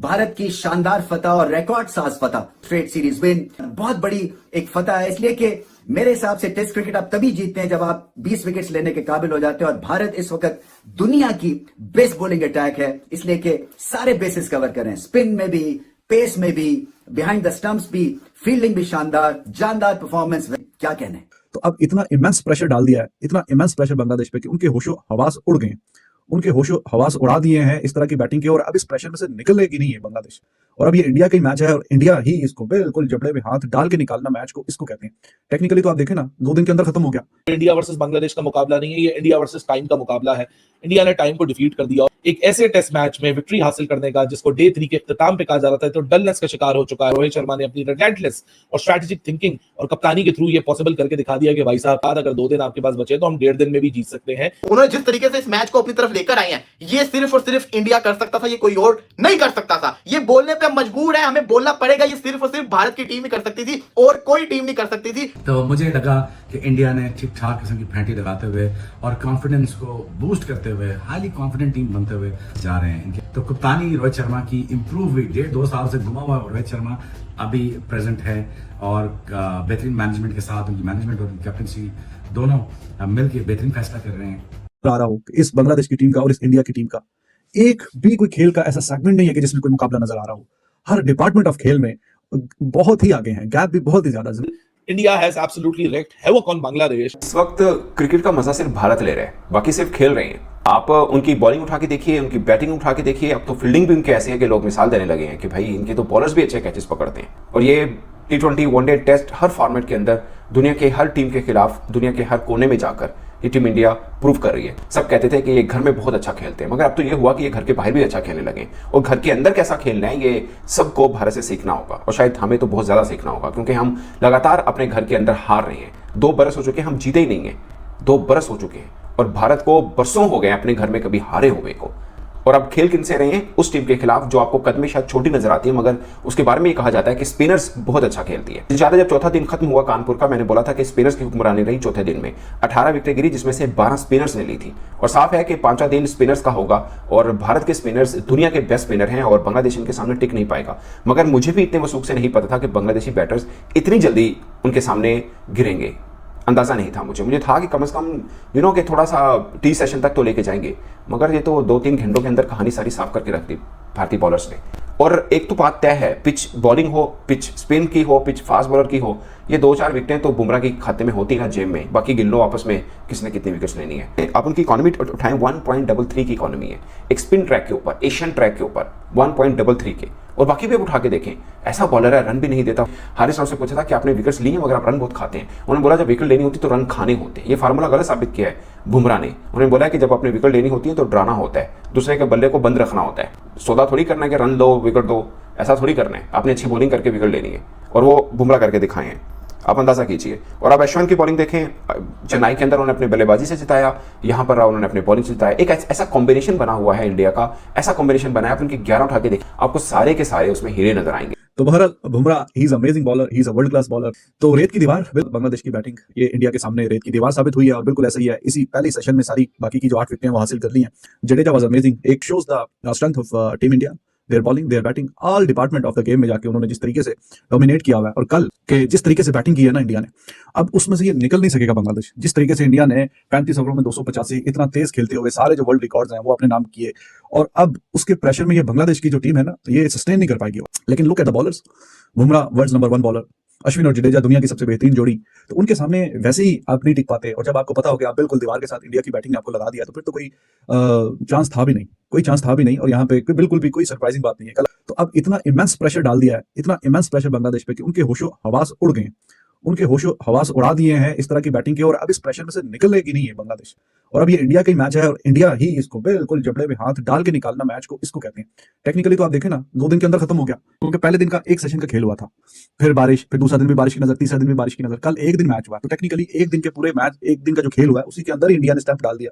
भारत की शानदार फतह और रिकॉर्ड साज फतह, स्ट्रेट सीरीज विन बहुत बड़ी एक फतह है, इसलिए कि मेरे हिसाब से टेस्ट क्रिकेट आप तभी जीतते हैं जब आप 20 विकेट्स लेने के काबिल हो जाते हैं। और भारत इस वक्त दुनिया की बेस्ट बॉलिंग अटैक है, इसलिए कि सारे बेसिस कवर करें, स्पिन में भी, पेस में भी, बिहाइंड द स्टंप्स भी, फील्डिंग भी शानदार, जानदार परफॉर्मेंस। क्या कहने। तो अब इतना इमेंस प्रेशर डाल दिया है, इतना इमेंस प्रेशर बांग्लादेश पे कि उनके होशो हवास उड़ गए, उनके होशो हवास उड़ा दिए हैं इस तरह की बैटिंग के। और अब इस प्रेशर में से निकलेगी नहीं है बांग्लादेश। और अब ये इंडिया का ही मैच है और इंडिया ही इसको बिल्कुल जबड़े में हाथ डाल के निकालना मैच को, इसको कहते हैं। टेक्निकली तो आप देखें ना, 2 दिन के अंदर खत्म हो गया। इंडिया वर्सेस बांग्लादेश का मुकाबला नहीं है, ये इंडिया वर्सेस टाइम का मुकाबला है। इंडिया ने टाइम को डिफीट कर दिया। एक ऐसे टेस्ट मैच में विक्ट्री हासिल करने का, जिसको डे 3 के इख्तिताम पे कहा जा रहा था, तो डलनेस का शिकार हो चुका है। रोहित शर्मा ने अपनी रिलेंटलेस और स्ट्रेटेजिक थिंकिंग और कप्तानी के थ्रू ये पॉसिबल करके दिखा दिया कि भाई साहब, अगर 2 दिन आपके पास बचे तो हम 1.5 दिन में भी जीत सकते हैं। उन्होंने जिस तरीके से इस मैच को अपनी तरफ लेकर आए हैं, ये सिर्फ और सिर्फ इंडिया कर सकता था, ये कोई और नहीं कर सकता था। ये बोलने पे मजबूर है, हमें बोलना पड़ेगा, ये सिर्फ और सिर्फ भारत की टीम ही कर सकती थी और कोई टीम नहीं कर सकती थी। तो मुझे लगा कि इंडिया ने ठीक ठाक किस्म की फैंटी लगाते हुए और कॉन्फिडेंस को बूस्ट करते हुए हाईली कॉन्फिडेंट टीम बनते हुए जा रहे हैं। तो कप्तानी रोहित शर्मा की इंप्रूव हुई, 1.5-2 साल से घुमा हुआ रोहित शर्मा अभी प्रेजेंट है और बेहतरीन मैनेजमेंट के साथ, उनकी मैनेजमेंट और कैप्टनसी दोनों मिलकर बेहतरीन फैसला कर रहे हैं। आ रहा हो इस बांग्लादेश की टीम का और इस इंडिया की टीम का एक भी कोई खेल का ऐसा सेगमेंट नहीं है कि जिसमें कोई मुकाबला नजर आ रहा हो। हर डिपार्टमेंट ऑफ खेल में बहुत ही आगे हैं, गैप भी बहुत ही ज्यादा। India has absolutely wrecked havoc on Bangladesh. इस वक्त क्रिकेट का मजा सिर्फ भारत ले रहे हैं, बाकी सिर्फ खेल रहे हैं। आप उनकी बॉलिंग उठा के देखिए, उनकी बैटिंग उठा के देखिए। अब तो फील्डिंग भी उनके ऐसे है कि लोग मिसाल देने लगे हैं कि भाई इनके तो बॉलर्स भी अच्छे कैचेस पकड़ते हैं। और ये T20 वनडे टेस्ट हर फॉर्मेट के अंदर दुनिया के हर टीम के खिलाफ, दुनिया के हर कोने में जाकर ये टीम इंडिया प्रूव कर रही है। सब कहते थे कि ये घर में बहुत अच्छा खेलते हैं, मगर अब तो ये हुआ कि ये घर के बाहर भी अच्छा खेलने लगे और घर के अंदर कैसा खेलना है ये सबको भारत से सीखना होगा। और शायद हमें तो बहुत ज्यादा सीखना होगा, क्योंकि हम लगातार अपने घर के अंदर हार रहे हैं। 2 बरस हो चुके हैं हम जीते ही नहीं है, 2 बरस हो चुके हैं और भारत को बरसों हो गए अपने घर में कभी हारे हुए को। और अब खेल किनसे रहे हैं? उस टीम के खिलाफ जो आपको कद में शायद छोटी नजर आती है, मगर उसके बारे में ये कहा जाता है कि स्पिनर्स बहुत अच्छा खेलती है। ज्यादा जब चौथा दिन खत्म हुआ कानपुर का, मैंने बोला था कि स्पिनर्स की हुक्मरानी रही चौथे दिन में। 18 विकेटें गिरी, जिसमें से 12 स्पिनर्स ने ली थी। और साफ है कि 5वां दिन स्पिनर्स का होगा और भारत के स्पिनर्स दुनिया के बेस्ट स्पिनर हैं और बांग्लादेश इनके सामने टिक नहीं पाएगा। मगर मुझे भी इतने वसूख से नहीं पता था कि बांग्लादेशी बैटर्स इतनी जल्दी उनके सामने गिरेंगे। अंदाजा नहीं था मुझे था कि कम से कम कि थोड़ा सा टी सेशन तक तो लेके जाएंगे, मगर ये तो 2-3 घंटों के अंदर कहानी सारी साफ करके रख दी भारतीय बॉलर्स ने। और एक तो बात तय है, पिच बॉलिंग हो, पिच स्पिन की हो, पिच फास्ट बॉलर की हो, ये 2-4 विकेटें तो बुमराह के खाते में होती है जेब में, बाकी गिन लो आपस में किसने कितनी विकेट्स लेनी है। आप उनकी इकोनॉमी उठाएं, 1.33 की इकोनॉमी है एक स्पिन ट्रैक के ऊपर, एशियन ट्रैक के ऊपर 1.33 के। और बाकी भी उठा के देखें, ऐसा बॉलर है रन भी नहीं देता। हारिस राव से पूछा था कि आपने विकेट्स लिए मगर आप रन बहुत खाते हैं। उन्होंने बोला जब विकेट लेनी होती तो रन खाने होते हैं। ये फार्मूला गलत साबित किया है बुमराह ने। उन्होंने बोला कि जब अपने विकेट लेनी होती है तो डराना होता है, दूसरे के बल्ले को बंद रखना होता है। सौदा थोड़ी करना है कि रन दो विकेट दो, ऐसा थोड़ी करना है। आपने अच्छी बॉलिंग करके विकेट लेनी है और वो बुमराह करके दिखाए हैं, आप अंदाजा कीजिए। और अब अश्विन की बॉलिंग देखें, चेन्नई के अंदर उन्होंने अपने बल्लेबाजी से जिताया, यहाँ पर उन्होंने अपने बॉलिंग से जिताया। एक ऐसा कॉम्बिनेशन बना हुआ है इंडिया का, ऐसा कॉम्बिनेशन बनाया, आप उनके 11 उठा के देखें, आपको सारे के सारे उसमें हीरे नजर आएंगे। तो बहरहाल Bumrah he is amazing bowler, he is a world class bowler. तो रेत की दीवार बांग्लादेश की बैटिंग ये इंडिया के सामने रेत की दीवार साबित हुई है और बिल्कुल ऐसा ही है। इसी पहले सेशन में सारी बाकी की जो 8 विकेटें वो हासिल कर ली हैं। Jadeja was amazing, it shows the strength of team India, their bowling, their batting, all department of the game में जाके उन्होंने जिस तरीके से डोमिनेट किया हुआ है। और कल के जिस तरीके से बैटिंग की है ना इंडिया ने, अब उसमें से ये निकल नहीं सकेगा बांग्लादेश। जिस तरीके से इंडिया ने 35 ओवरों में 285 इतना तेज खेलते हुए सारे जो वर्ल्ड रिकॉर्ड्स हैं वो अपने नाम किए, और अब उसके प्रेशर में ये बांग्लादेश की जो टीम है ना, ये सस्टेन नहीं कर पाएगी। लेकिन look at the bowlers, Bumrah world number 1 bowler, Ashwin और जडेजा दुनिया की सबसे बेहतरीन जोड़ी, तो उनके सामने वैसे ही आप नहीं टिक पाते। और जब आपको पता हो कि आप बिल्कुल दीवार के साथ इंडिया की बैटिंग ने आपको लगा दिया, तो फिर तो कोई चांस था भी नहीं, कोई चांस था भी नहीं। और यहाँ पे बिल्कुल भी कोई सरप्राइजिंग बात नहीं है कल। तो अब इतना इमेंस प्रेशर डाल दिया है, इतना इमेंस प्रेशर बांग्लादेश पे कि उनके होशो हवास उड़ गए, उनके होशो हवास उड़ा दिए हैं इस तरह की बैटिंग के। और अब इस प्रेशर में से निकलेगी नहीं है बांग्लादेश। और अब ये इंडिया का ही मैच है और इंडिया ही इसको बिल्कुल जबड़े में हाथ डाल के निकालना मैच को, इसको कहते हैं। टेक्निकली तो आप देखें ना, 2 दिन के अंदर खत्म हो गया, क्योंकि पहले दिन का एक सेशन का खेल हुआ था, फिर बारिश, फिर दूसरा दिन भी बारिश की नजर, तीसरा दिन भी बारिश की नजर, कल एक दिन मैच हुआ। तो टेक्निकली एक दिन के पूरे मैच, एक दिन का जो खेल हुआ है उसी के अंदर इंडिया ने स्टंप डाल दिया,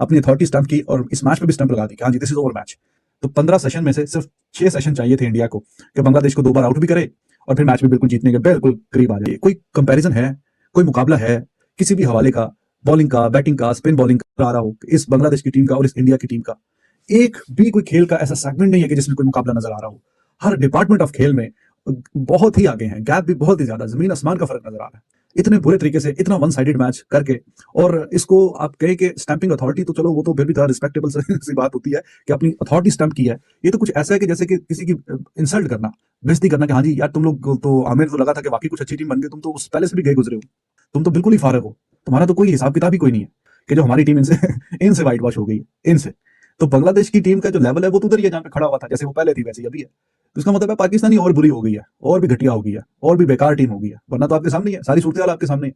अपनी अथॉरिटी स्टंप की और इस मैच में भी स्टंप लगा दी कि हाँ जी दिस इज ओवर मैच। तो 15 सेशन में से सिर्फ 6 सेशन चाहिए थे इंडिया को कि बांग्लादेश को 2 बार आउट भी करे और फिर मैच भी बिल्कुल जीतने के बिल्कुल करीब आ जाए। कोई कंपैरिजन है, कोई मुकाबला है किसी भी हवाले का, बॉलिंग का, बैटिंग का, स्पिन बॉलिंग का आ रहा हो इस बांग्लादेश की टीम का और इस इंडिया की टीम का? एक भी कोई खेल का ऐसा सेगमेंट नहीं है कि जिसमें कोई मुकाबला नजर आ रहा हो। हर डिपार्टमेंट ऑफ खेल में बहुत ही आगे हैं, गैप भी बहुत ही ज्यादा, जमीन आसमान का फर्क नजर आ रहा है। इतने बुरे तरीके से इतना वन साइडेड मैच करके, और इसको आप कहें कि स्टैंपिंग अथॉरिटी, तो चलो वो तो फिर भी थोड़ा रिस्पेक्टेबल सी बात होती है कि अपनी अथॉरिटी स्टैंप की है। ये तो कुछ ऐसा है कि जैसे कि किसी की इंसल्ट करना, बेइज्जती करना कि हाँ जी यार तुम लोग तो, हमें तो लगा था कि वाकई कुछ अच्छी टीम बन गई, तुम तो उस पहले से भी गए गुजरे हो, तुम तो बिल्कुल ही फारग हो, तुम्हारा तो कोई हिसाब किताब ही कोई नहीं है कि जो हमारी टीम इनसे इनसे वाइट वॉश हो गई है इनसे। तो बांग्लादेश की टीम का जो लेवल है वो तो उधर ही है जहां पे खड़ा हुआ था, जैसे वो पहले थी वैसे ही अभी है। तो इसका मतलब है पाकिस्तानी और बुरी हो गई है, और भी घटिया हो गई है, और भी बेकार टीम हो गई है, वरना तो आपके सामने ही है, सारी सूरत आपके सामने है।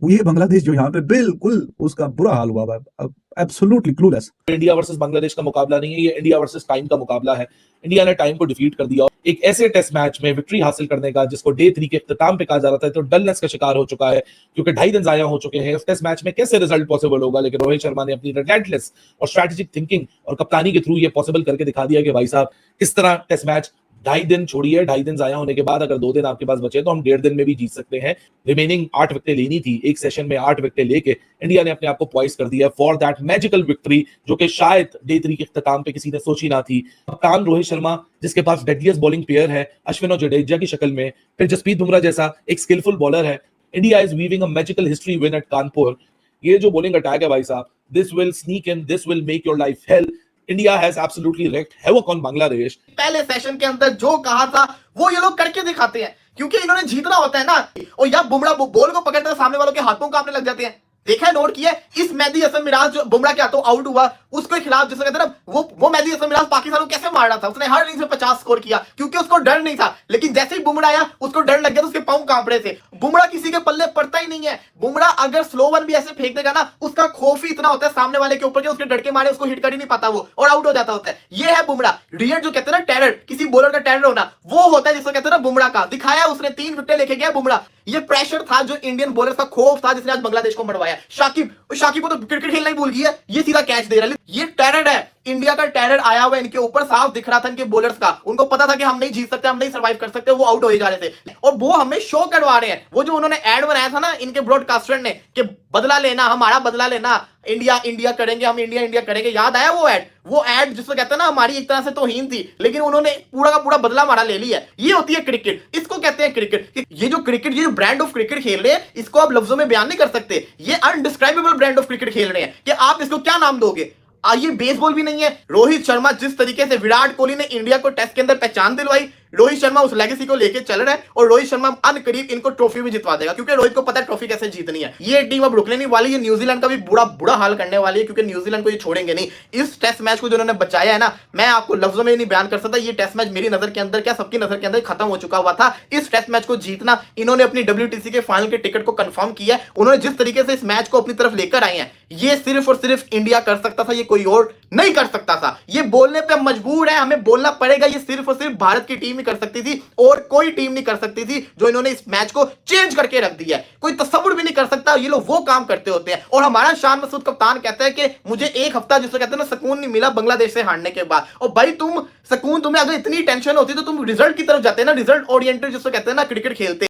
वो ये बांग्लादेश जो यहाँ पे बिल्कुल उसका बुरा हाल हुआ है, absolutely clueless. India versus Bangladesh का मुकाबला नहीं है, ये इंडिया वर्सेस टाइम का मुकाबला है। इंडिया ने टाइम को डिफीट कर दिया, एक ऐसे टेस्ट मैच में विक्ट्री हासिल करने का जिसको डे 3 के इख्तिताम पे कहा जा रहा था, तो डलनेस का शिकार हो चुका है, क्योंकि 2.5 दिन जाया हो चुके हैं। इस टेस्ट मैच में कैसे रिजल्ट पॉसिबल होगा, लेकिन रोहित शर्मा ने अपनी रिलेंटलेस और स्ट्रेटेजिक थिंकिंग और कप्तानी के थ्रू ये पॉसिबल करके दिखा दिया कि भाई साहब किस तरह टेस्ट मैच 2.5 दिन छोड़िए, 2.5 दिन जाया होने के बाद अगर 2 दिन आपके पास बचे तो हम 1.5 दिन में भी जीत सकते हैं। रिमेनिंग 8 विकेटें लेनी थी, एक सेशन में 8 विकेटें लेके इंडिया ने अपने आप को पॉइस कर दिया फॉर दैट मैजिकल विक्ट्री, जो कि शायद डे 3 के इख्तिताम पे किसी ने सोची ना थी। कप्तान रोहित शर्मा, जिसके पास डेडलिएस्ट बॉलिंग पेयर है अश्विन और जडेजा की शक्ल में, फिर जसप्रीत बुमराह जैसा एक स्किलफुल बॉलर है। India is weaving a magical history win at Kanpur. ये जो बॉलिंग अटैक है भाई साहब, this will sneak in, this will make your life hell. India has absolutely wreaked havoc on Bangladesh. पहले सेशन के अंदर जो कहा था वो ये लोग करके दिखाते हैं, क्योंकि इन्होंने जीतना होता है ना। और या बुमराह बॉल को पकड़ते हैं, सामने वालों के हाथों कांपने लग जाते हैं। देखा है, नोट किया है, इस मेहदी हसन मिराज जो बुमराह के हाथों आउट हुआ, उसके खिलाफ जिसे कहते हैं ना, वो मेहदी हसन मिराज पाकिस्तान को कैसे मार रहा था, उसने हर इनिंग्स में 50 स्कोर किया क्योंकि उसको डर नहीं था। लेकिन जैसे ही बुमराह आया उसको डर लग गया, तो उसके पांव कांप रहे थे। बुमराह किसी के पल्ले पड़ता ही नहीं है। बुमराह अगर स्लो वन भी ऐसे फेंक देगा ना, उसका खौफ ही इतना होता है सामने वाले के ऊपर कि उसके डर के मारे उसको हिट कर ही नहीं पाता वो, और आउट हो जाता होता है। ये है बुमराह, रियल जो कहते हैं ना टेरर, किसी बॉलर का टेरर होना, वो होता है जिसको कहते हैं ना बुमराह का। दिखाया उसने, 3 विकेट लेके गया बुमराह। ये प्रेशर था जो इंडियन बॉलर का खौफ था, जिसने आज बांग्लादेश को मरवाया। शाकिब को तो क्रिकेट खेलना ही भूल गया, ये सीधा कैच दे रहा है। ये टेरर है, इंडिया का टेरर आया हुआ इनके ऊपर, साफ दिख रहा था इनके बॉलर्स का। उनको पता था कि हम नहीं जीत सकते, हम नहीं सर्वाइव कर सकते, वो आउट हो जा रहे थे। और वो हमें शो करवा रहे हैं। वो जो उन्होंने एड बनाया था ना इनके ब्रॉडकास्टर ने कि बदला लेना, हमारा बदला लेना, इंडिया करेंगे, हम इंडिया करेंगे, याद आया वो एड जिसको कहते हैं ना हमारी एक तरह से तौहीन थी, लेकिन उन्होंने पूरा का पूरा बदला हमारा ले लिया। ये होती है क्रिकेट, इसको कहते हैं क्रिकेट। ये जो ब्रांड ऑफ क्रिकेट खेल रहे हैं, इसको आप लफ्जों में बयान नहीं कर सकते। ये अनडिस्क्राइबेबल ब्रांड ऑफ क्रिकेट खेल रहे हैं कि आप इसको क्या नाम दोगे। ये बेसबॉल भी नहीं है। रोहित शर्मा, जिस तरीके से विराट कोहली ने इंडिया को टेस्ट के अंदर पहचान दिलवाई, रोहित शर्मा उस लेगेसी को लेके चल रहा है, और रोहित शर्मा अनकरीब इनको ट्रॉफी भी जितवा देगा, क्योंकि रोहित को पता है ट्रॉफी कैसे जीतनी है। ये टीम अब रुकने नहीं वाली, ये न्यूजीलैंड का भी बुरा हाल करने वाली है, क्योंकि न्यूजीलैंड को ये छोड़ेंगे नहीं। इस टेस्ट मैच को जो उन्होंने बचाया है ना, मैं आपको लफ्जों में नहीं बयान कर सकता। ये टेस्ट मैच मेरी नजर के अंदर, क्या सबकी नजर के अंदर खत्म हो चुका हुआ था। इस टेस्ट मैच को जीतना, इन्होंने अपनी WTC के फाइनल के टिकट को कंफर्म किया। उन्होंने जिस तरीके से इस मैच को अपनी तरफ लेकर आए हैं, ये सिर्फ और सिर्फ इंडिया कर सकता था, ये कोई और नहीं कर सकता था। ये बोलने पे मजबूर है, हमें बोलना पड़ेगा, ये सिर्फ और सिर्फ भारत की टीम ही कर सकती थी, और कोई टीम नहीं कर सकती थी। जो इन्होंने इस मैच को चेंज करके रख दिया है, कोई तसव्वुर भी नहीं कर सकता। ये लोग वो काम करते होते हैं। और हमारा शान मसूद कप्तान कहता है कि मुझे एक हफ्ता, जिसको कहते हैं ना, सुकून नहीं मिला बांग्लादेश से हारने के बाद। और भाई तुम्हें अगर इतनी टेंशन होती तो तुम रिजल्ट की तरफ जाते ना, रिजल्ट ओरिएंटेड जिसको कहते हैं ना क्रिकेट खेलते।